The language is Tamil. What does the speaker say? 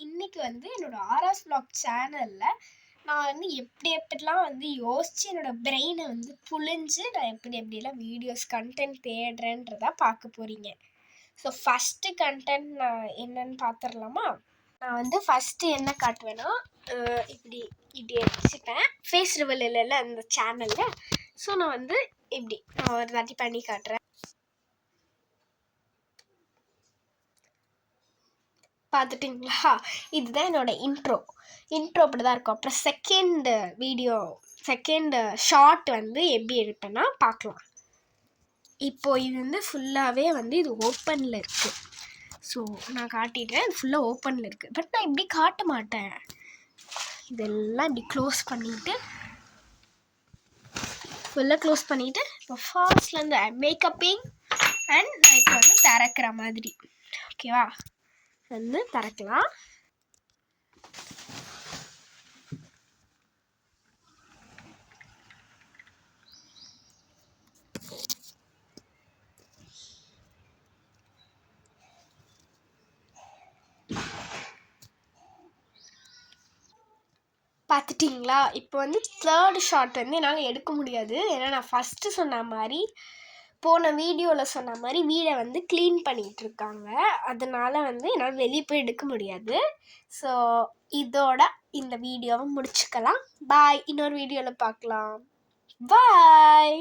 இன்னைக்கு வந்து என்னோட ஆர்ஆஸ் vlog சேனல்ல நான் வந்து எப்படிலாம் வந்து யோசிச்சு என்னோட பிரெயினை வந்து புழிஞ்சு நான் எப்படிலாம் வீடியோஸ் கண்டென்ட் தேடுறேன்றதா பார்க்க போறீங்க. ஸோ ஃபஸ்ட்டு கண்டென்ட் நான் என்னன்னு பார்த்துடலாமா? நான் வந்து ஃபஸ்ட்டு என்ன காட்டுவேன்னா, இப்படி வச்சுப்பேன். ஃபேஸ் ரிவல் இல்லைல்ல அந்த சேனலில். ஸோ நான் வந்து இப்படி நான் ஒரு தாட்டி பண்ணி காட்டுறேன். பார்த்துட்டிங்களா? இதுதான் என்னோட இன்ட்ரோ இப்படி தான் இருக்கும். அப்புறம் செகண்ட் ஷார்ட் வந்து எப்படி எடுப்பேன்னா பார்க்கலாம். இப்போது இது வந்து ஃபுல்லாகவே வந்து இது ஓப்பனில் இருக்குது. ஸோ நான் காட்டிட்டேன், இது ஃபுல்லாக ஓப்பனில் இருக்குது. பட் நான் இப்படி காட்ட மாட்டேன். இதெல்லாம் இப்படி க்ளோஸ் பண்ணிவிட்டு ஃபுல்லாக க்ளோஸ் பண்ணிவிட்டு இப்போ ஃபர்ஸ்ட்லேருந்து மேக்கப்பிங் அண்ட் நான் இப்போ வந்து திறக்கிற மாதிரி. ஓகேவா? வந்து திறக்கலாம். பார்த்துட்டிங்களா? இப்போ வந்து தேர்ட் ஷாட் வந்து என்னால் எடுக்க முடியாது. ஏன்னா நான் ஃபஸ்ட்டு சொன்ன மாதிரி போன வீடியோவில் சொன்ன மாதிரி வீடை வந்து க்ளீன் பண்ணிகிட்டு இருக்காங்க. அதனால் வந்து என்னால் வெளியே போய் எடுக்க முடியாது. ஸோ இதோட இந்த வீடியோவை முடிச்சுக்கலாம். பாய். இன்னொரு வீடியோவில் பார்க்கலாம். பாய்.